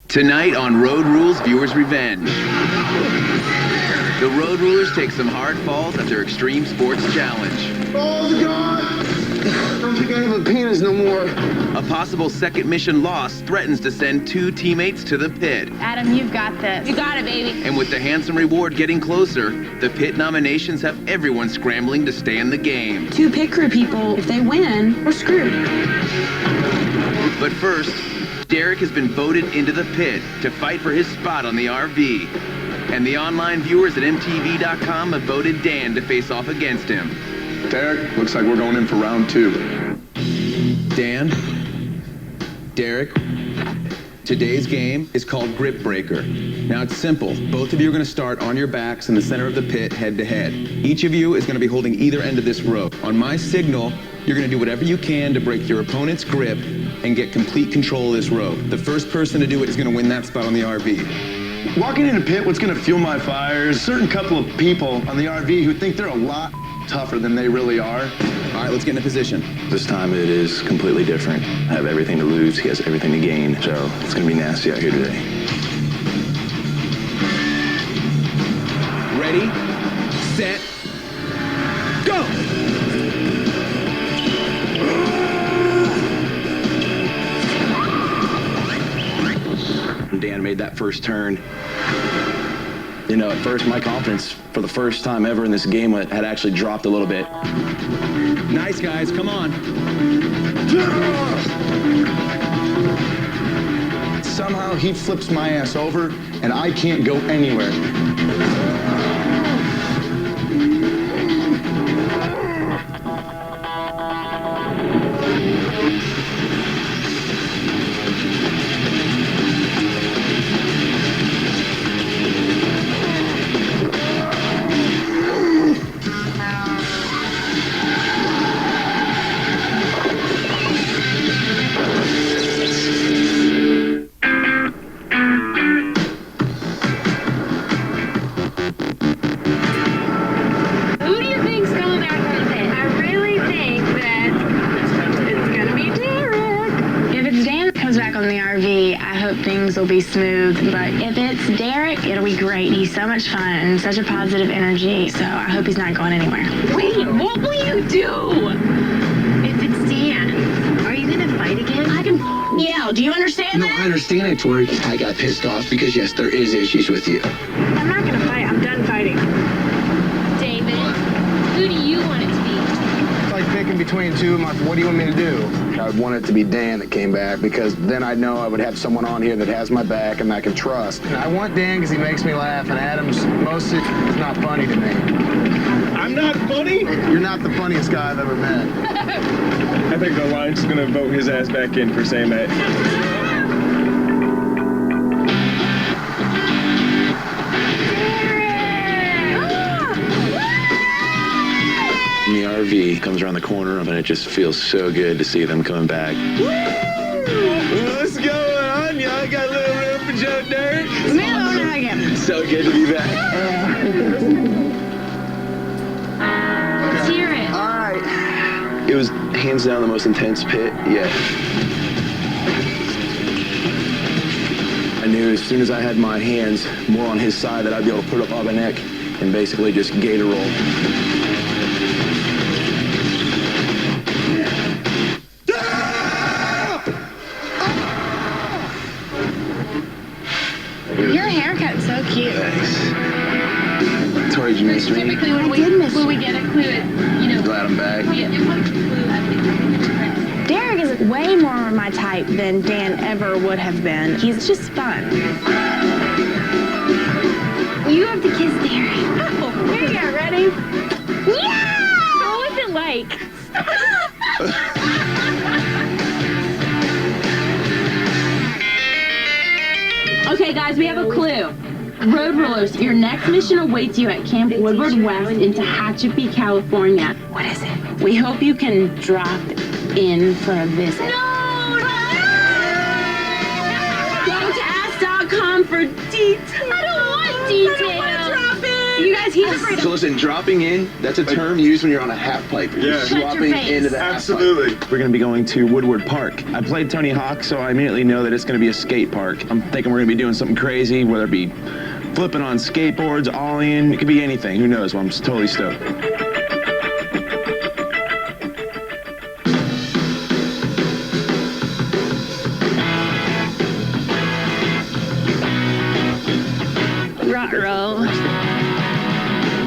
Tonight on Road Rules Viewers Revenge. The Road Rulers take some hard falls at their extreme sports challenge. Oh, God! I don't think I have a penis no more. A possible second mission loss threatens to send 2 teammates to the pit. Adam, you've got this. You got it, baby. And with the handsome reward getting closer, the pit nominations have everyone scrambling to stay in the game. 2 pit crew people, if they win, we're screwed. But first, Derek has been voted into the pit to fight for his spot on the RV. And the online viewers at MTV.com have voted Dan to face off against him. Derek, looks like we're going in for round 2. Dan, Derek, today's game is called Grip Breaker. Now it's simple. Both of you are going to start on your backs in the center of the pit, head to head. Each of you is going to be holding either end of this rope. On my signal, you're going to do whatever you can to break your opponent's grip and get complete control of this rope. The first person to do it is going to win that spot on the RV. Walking in a pit, what's going to fuel my fire is a certain couple of people on the RV who think they're a lot tougher than they really are. All right, let's get in a position. This time it is completely different. I have everything to lose, he has everything to gain, so it's going to be nasty out here today. Ready, set, go! Dan made that first turn. You know, at first my confidence for the first time ever in this game had actually dropped a little bit. Nice, guys, come on. Somehow he flips my ass over and I can't go anywhere. Things will be smooth, but if it's Derek, it'll be great. He's so much fun and such a positive energy, so I hope he's not going anywhere. Wait, what will you do? If it's Dan, are you gonna fight again? I can yell. Do you understand that? No, I understand it, Tori. I got pissed off because, yes, there is issues with you. I'm not gonna fight. I'm done fighting. David, who do you want it to be? It's like picking between two of them. What do you want me to do? I want it to be Dan that came back because then I know I would have someone on here that has my back and I can trust. And I want Dan because he makes me laugh, and Adam's mostly not funny to me. I'm not funny? You're not the funniest guy I've ever met. I think the Alliance is going to vote his ass back in for saying that. The RV comes around the corner and it just feels so good to see them coming back. What's going on, y'all? Got a little room for Joe Derek? So good to be back. Let's hear it. All right. It was hands down the most intense pit yet. I knew as soon as I had my hands more on his side that I'd be able to put up on my neck and basically just gator roll. Your haircut's so cute. Thanks. Tori, did you miss me? Typically, when we get a clue, Glad I'm back. Derek is way more my type than Dan ever would have been. He's just fun. You have to kiss Derek. Oh, here you go. Ready? Yeah! What was it like? Okay, guys, we have a clue. Road Rulers, your next mission awaits you at Camp Woodward West in Tehachapi, California. What is it? We hope you can drop in for a visit. No! Go to ask.com for details. I don't want details. I don't want to drop in. You guys, he's afraid. So listen, dropping in, that's a term used when you're on a half pipe. You're Shut your dropping face. into the Absolutely. half pipe. We're going to be going to Woodward Park. I played Tony Hawk, so I immediately know that it's going to be a skate park. I'm thinking we're going to be doing something crazy, whether it be flipping on skateboards, ollieing, it could be anything. Who knows? Well, I'm just totally stoked. Ruh-roh.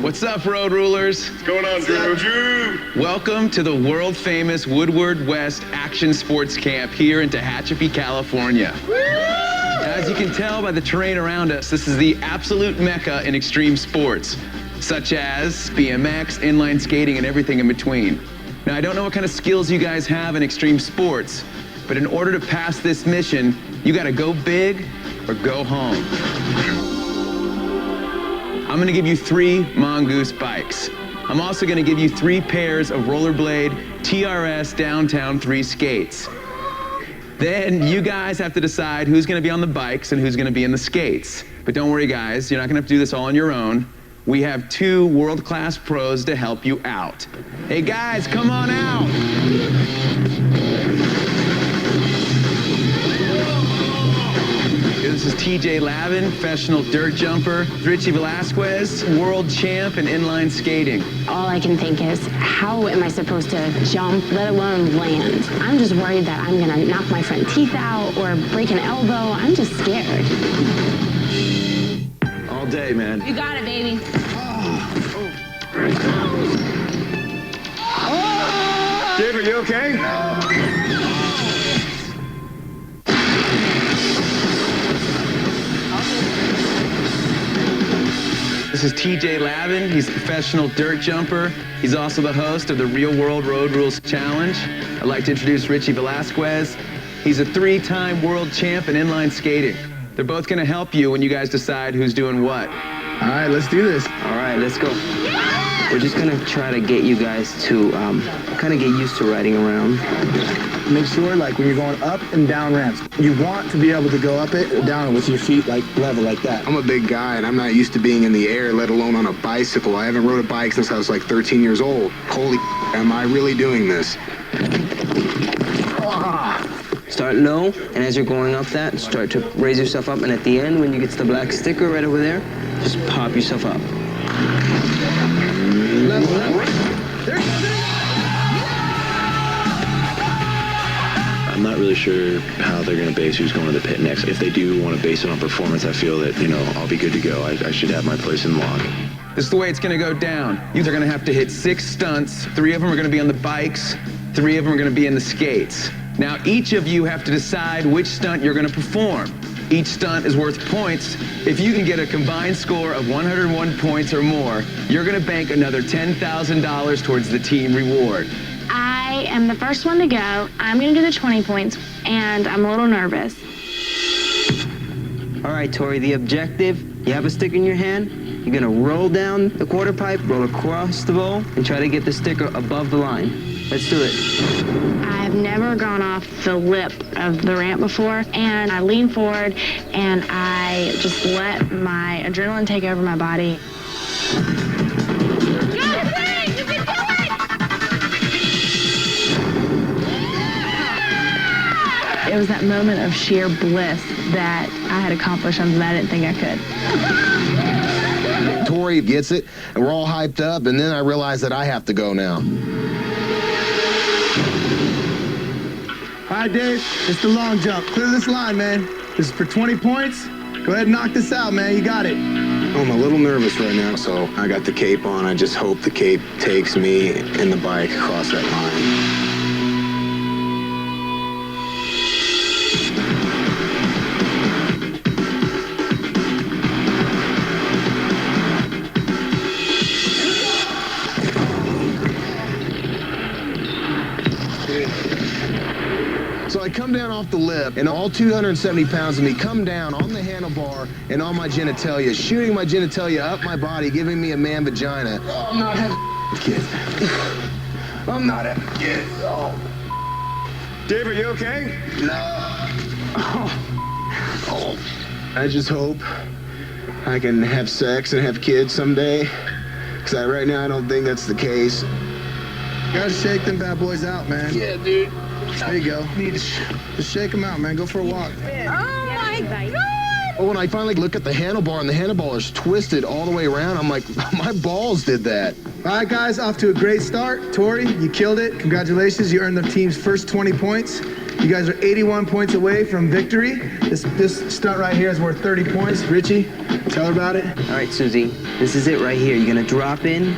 What's up, road rulers? What's going on, Drew? Welcome to the world famous Woodward West Action Sports Camp here in Tehachapi, California. As you can tell by the terrain around us, this is the absolute mecca in extreme sports, such as BMX, inline skating, and everything in between. Now, I don't know what kind of skills you guys have in extreme sports, but in order to pass this mission, you gotta go big or go home. I'm gonna give you 3 Mongoose bikes. I'm also gonna give you 3 pairs of rollerblade TRS Downtown 3 skates. Then you guys have to decide who's gonna be on the bikes and who's gonna be in the skates. But don't worry, guys, you're not gonna have to do this all on your own. We have 2 world-class pros to help you out. Hey guys, come on out. This is TJ Lavin, professional dirt jumper. Richie Velasquez, world champ in inline skating. All I can think is, how am I supposed to jump, let alone land? I'm just worried that I'm gonna knock my front teeth out or break an elbow. I'm just scared. All day, man. You got it, baby. Dave, are you okay? This is TJ Lavin. He's a professional dirt jumper. He's also the host of the Real World Road Rules Challenge. I'd like to introduce Richie Velasquez. He's a 3-time world champ in inline skating. They're both gonna help you when you guys decide who's doing what. All right, let's do this. All right, let's go. We're just gonna try to get you guys to kind of get used to riding around. Make sure, like, when you're going up and down ramps, you want to be able to go up it or down it with your feet, like, level like that. I'm a big guy, and I'm not used to being in the air, let alone on a bicycle. I haven't rode a bike since I was, like, 13 years old. Holy am I really doing this? Start low, and as you're going up that, start to raise yourself up, and at the end, when you get to the black sticker right over there, just pop yourself up. I'm not really sure how they're going to base who's going to the pit next. If they do want to base it on performance, I feel that, I'll be good to go. I should have my place in lock. This is the way it's gonna go down. You are gonna have to hit 6 stunts. 3 of them are gonna be on the bikes. 3 of them are gonna be in the skates. Now, each of you have to decide which stunt you're gonna perform. Each stunt is worth points. If you can get a combined score of 101 points or more, you're gonna bank another $10,000 towards the team reward. I am the first one to go. I'm gonna do the 20 points, and I'm a little nervous. All right, Tori, the objective, you have a stick in your hand, you're gonna roll down the quarter pipe, roll across the bowl, and try to get the sticker above the line. Let's do it. I've never gone off the lip of the ramp before, and I lean forward, and I just let my adrenaline take over my body. It was that moment of sheer bliss that I had accomplished something I didn't think I could. Tori gets it, and we're all hyped up, and then I realize that I have to go now. All right, Dave, it's the long jump. Clear this line, man. This is for 20 points. Go ahead and knock this out, man. You got it. I'm a little nervous right now, so I got the cape on. I just hope the cape takes me and the bike across that line. So I come down off the lip, and all 270 pounds of me come down on the handlebar and on my genitalia, shooting my genitalia up my body, giving me a man vagina. Oh, I'm not having kids. I'm not having kids. Oh. Dave, are you okay? No. Oh. I just hope I can have sex and have kids someday. Because right now I don't think that's the case. Gotta shake them bad boys out, man. Yeah, dude. There you go. Just shake them out, man. Go for a walk. Oh my God! Well, when I finally look at the handlebar and the handlebar is twisted all the way around, I'm like, my balls did that. All right, guys, off to a great start. Tori, you killed it. Congratulations. You earned the team's first 20 points. You guys are 81 points away from victory. This stunt right here is worth 30 points. Richie, tell her about it. All right, Susie, this is it right here. You're gonna drop in,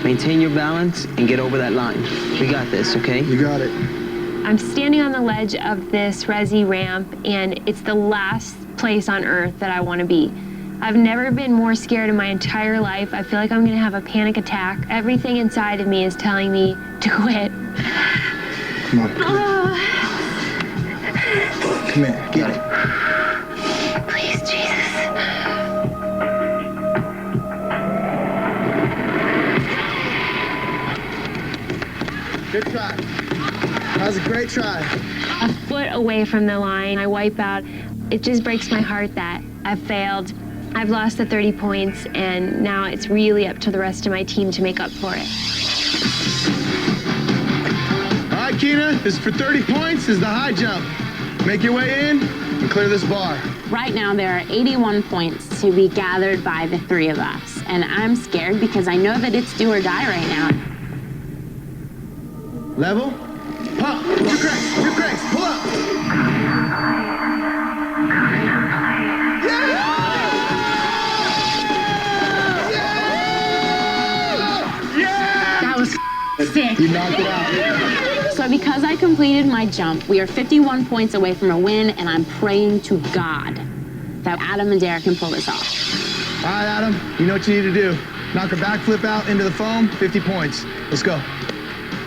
maintain your balance, and get over that line. We got this, okay? You got it. I'm standing on the ledge of this resi ramp, and it's the last place on earth that I want to be. I've never been more scared in my entire life. I feel like I'm gonna have a panic attack. Everything inside of me is telling me to quit. Come on. Come here, get it. Please, Jesus. Good try. That was a great try. A foot away from the line, I wipe out. It just breaks my heart that I've failed. I've lost the 30 points, and now it's really up to the rest of my team to make up for it. All right, Keena, this is for 30 points. This is the high jump. Make your way in and clear this bar. Right now, there are 81 points to be gathered by the three of us. And I'm scared because I know that it's do or die right now. Level. Pump. Two cranks, pull up. That was sick. You knocked it out. So because I completed my jump, we are 51 points away from a win, and I'm praying to God that Adam and Derek can pull this off. All right, Adam, you know what you need to do. Knock a backflip out into the foam, 50 points. Let's go.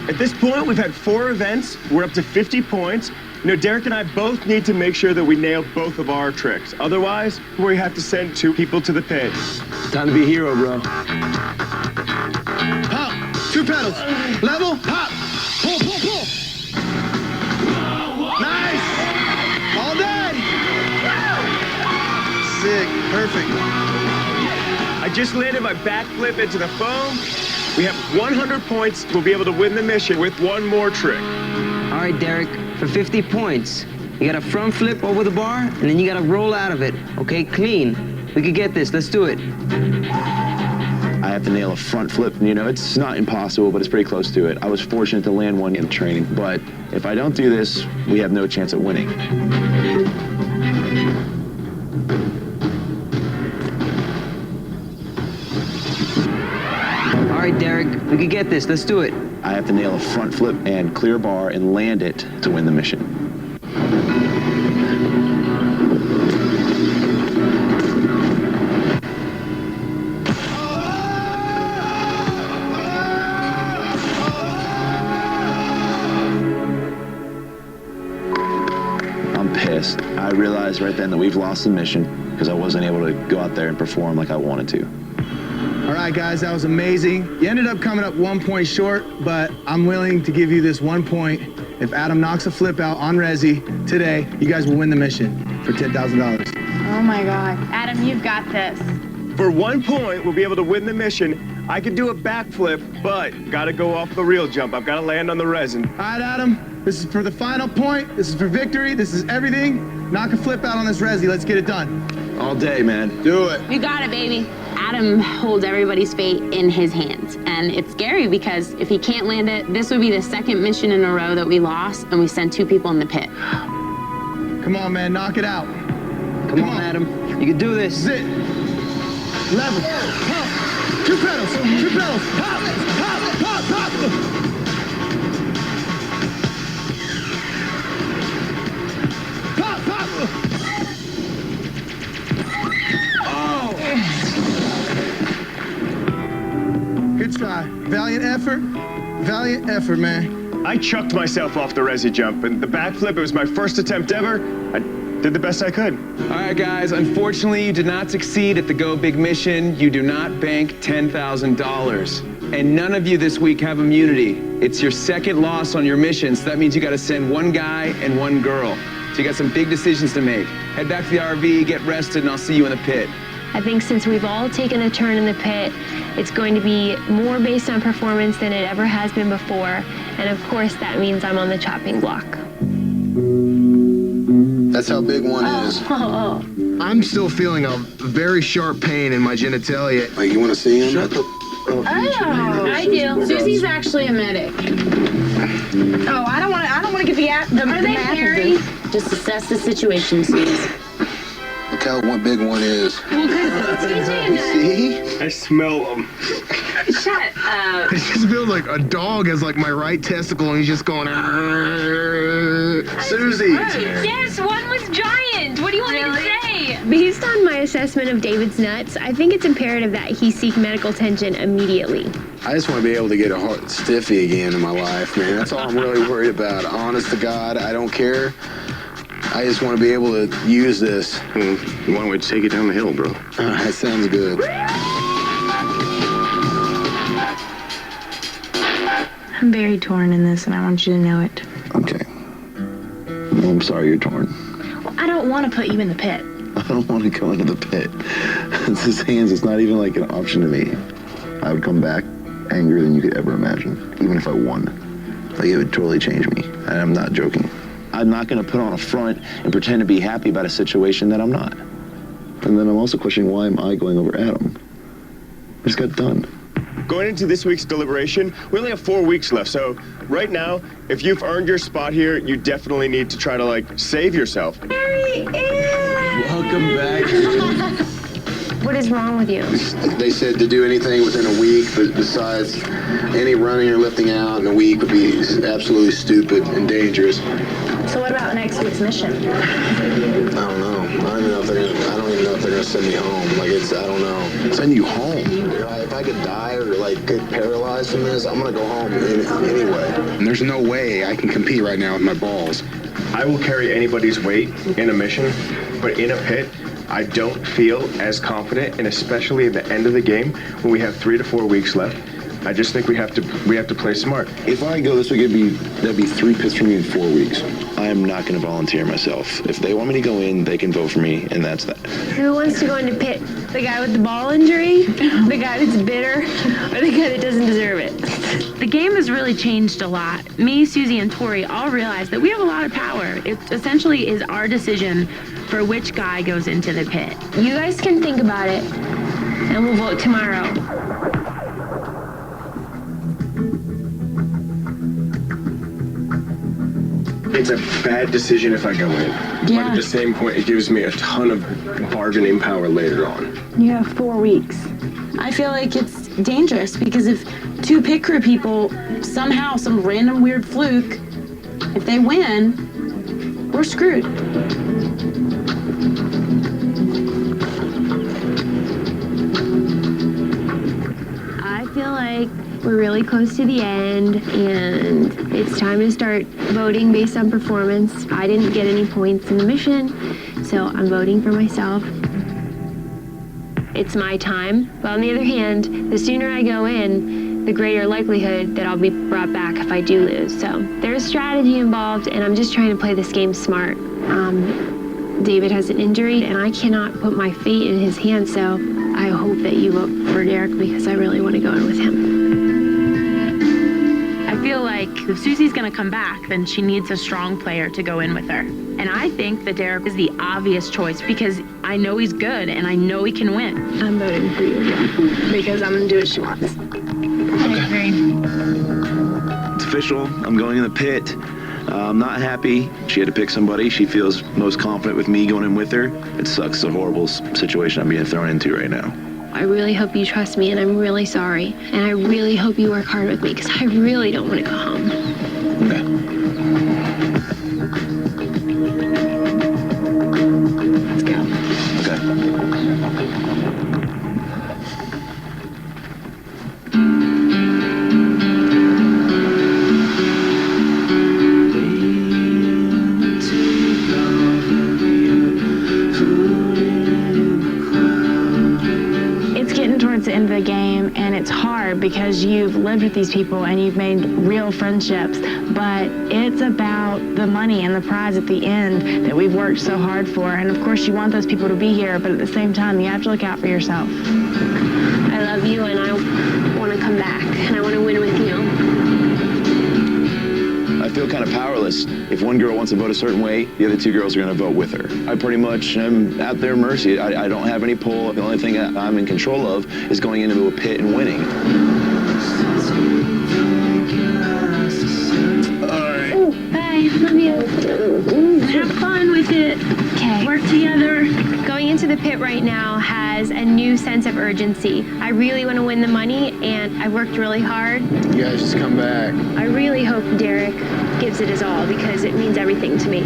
At this point, we've had 4 events. We're up to 50 points. You know, Derek and I both need to make sure that we nail both of our tricks. Otherwise, we have to send 2 people to the pit. Time to be a hero, bro. Pump. 2 pedals. Level. Pop. Pull. Nice. All day. Sick. Perfect. I just landed my backflip into the foam. We have 100 points. We'll be able to win the mission with 1 more trick. All right, Derek, for 50 points, you got a front flip over the bar, and then you got to roll out of it, okay? Clean. We could get this. Let's do it. I have to nail a front flip. You know, it's not impossible, but it's pretty close to it. I was fortunate to land one in training, but if I don't do this, we have no chance at winning. All right, Derek, we could get this. Let's do it. I have to nail a front flip and clear bar and land it to win the mission. I'm pissed. I realized right then that we've lost the mission because I wasn't able to go out there and perform like I wanted to. All right, guys, that was amazing. You ended up coming up 1 point short, but I'm willing to give you this 1 point. If Adam knocks a flip out on Resi today, you guys will win the mission for $10,000. Oh my God. Adam, you've got this. For 1 point, we'll be able to win the mission. I could do a backflip, but gotta go off the real jump. I've gotta land on the resin. All right, Adam, this is for the final point. This is for victory. This is everything. Knock a flip out on this Resi. Let's get it done. All day, man. Do it. You got it, baby. Adam holds everybody's fate in his hands. And it's scary because if he can't land it, this would be the second mission in a row that we lost, and we sent 2 people in the pit. Come on, man, knock it out. Come on, Adam. You can do this. This is it. Level. Pump. 2 pedals. 2 pedals. Pop. Good try. Valiant effort, man. I chucked myself off the Resi jump, and the backflip, it was my first attempt ever. I did the best I could. All right, guys, unfortunately, you did not succeed at the Go Big mission. You do not bank $10,000. And none of you this week have immunity. It's your second loss on your mission, so that means you got to send 1 guy and 1 girl. So you got some big decisions to make. Head back to the RV, get rested, and I'll see you in the pit. I think since we've all taken a turn in the pit, it's going to be more based on performance than it ever has been before. And of course, that means I'm on the chopping block. That's how big one is. I'm still feeling a very sharp pain in my genitalia. Like, you want to see him? Shut the... I do. Susie's actually a medic. Oh, I don't want to get the Are they hairy? Just assess the situation, Suze. Look how one big one is. See? I smell them. Shut up. It just feels like a dog has like my right testicle and he's just going, Susie. Yes, one was giant. What do you want me to say? Based on my assessment of David's nuts, I think it's imperative that he seek medical attention immediately. I just want to be able to get a heart stiffy again in my life, man. That's all I'm really worried about. Honest to God, I don't care. I just want to be able to use this. Why don't we take it down the hill, bro? All right, sounds good. I'm very torn in this, and I want you to know it. Okay. Well, I'm sorry you're torn. Well, I don't want to put you in the pit. I don't want to go into the pit. It's his hands. It's not even like an option to me. I would come back angrier than you could ever imagine, even if I won. Like, it would totally change me. And I'm not joking. I'm not going to put on a front and pretend to be happy about a situation that I'm not. And then I'm also questioning, why am I going over Adam? I just got done. Going into this week's deliberation, we only have 4 weeks left, so right now, if you've earned your spot here, you definitely need to try to, like, save yourself. Welcome back. What is wrong with you? They said to do anything within a week, but besides any running or lifting out in a week would be absolutely stupid and dangerous. So what about next week's mission? I don't know. I don't even know if they're gonna send me home. Like, I don't know. Send you home? If I could die or like get paralyzed from this, I'm gonna go home anyway. And there's no way I can compete right now with my balls. I will carry anybody's weight in a mission, but in a pit, I don't feel as confident, and especially at the end of the game, when we have 3 to 4 weeks left, I just think we have to play smart. If I go this week, that'd be 3 pits for me in 4 weeks. I am not going to volunteer myself. If they want me to go in, they can vote for me, and that's that. Who wants to go into pit? The guy with the ball injury? The guy that's bitter? Or the guy that doesn't deserve it? The game has really changed a lot. Me, Susie, and Tori all realize that we have a lot of power. It essentially is our decision for which guy goes into the pit. You guys can think about it, and we'll vote tomorrow. It's a bad decision if I go in. But at the same point, it gives me a ton of bargaining power later on. You have 4 weeks. I feel like it's dangerous because if 2 pit crew people, somehow, some random weird fluke, if they win, we're screwed. I feel like we're really close to the end, and it's time to start voting based on performance. I didn't get any points in the mission, so I'm voting for myself. It's my time, but on the other hand, the sooner I go in, the greater likelihood that I'll be brought back if I do lose. So there's strategy involved, and I'm just trying to play this game smart. David has an injury, and I cannot put my fate in his hands, so I hope that you vote for Derek because I really want to go in with him. I feel like if Susie's gonna come back, then she needs a strong player to go in with her. And I think that Derek is the obvious choice because I know he's good and I know he can win. I'm voting for you again because I'm gonna do what she wants. I agree. It's official. I'm going in the pit. I'm not happy. She had to pick somebody. She feels most confident with me going in with her. It sucks. It's a horrible situation I'm being thrown into right now. I really hope you trust me, and I'm really sorry. And I really hope you work hard with me, because I really don't want to go home. Okay. Let's go. Okay. Towards the end of the game, and it's hard because you've lived with these people and you've made real friendships, but it's about the money and the prize at the end that we've worked so hard for. And of course you want those people to be here, but at the same time you have to look out for yourself. I love you and I want to come back and I want to win with you. I feel kind of powerless. If one girl wants to vote a certain way, the other two girls are going to vote with her. I pretty much am at their mercy. I don't have any pull. The only thing I'm in control of is going into a pit and winning. Bye, love you. Have fun with it. Okay. Work together. Going into the pit right now has a new sense of urgency. I really want to win the money, and I worked really hard. You guys just come back. I really hope Derek gives it his all because it means everything to me.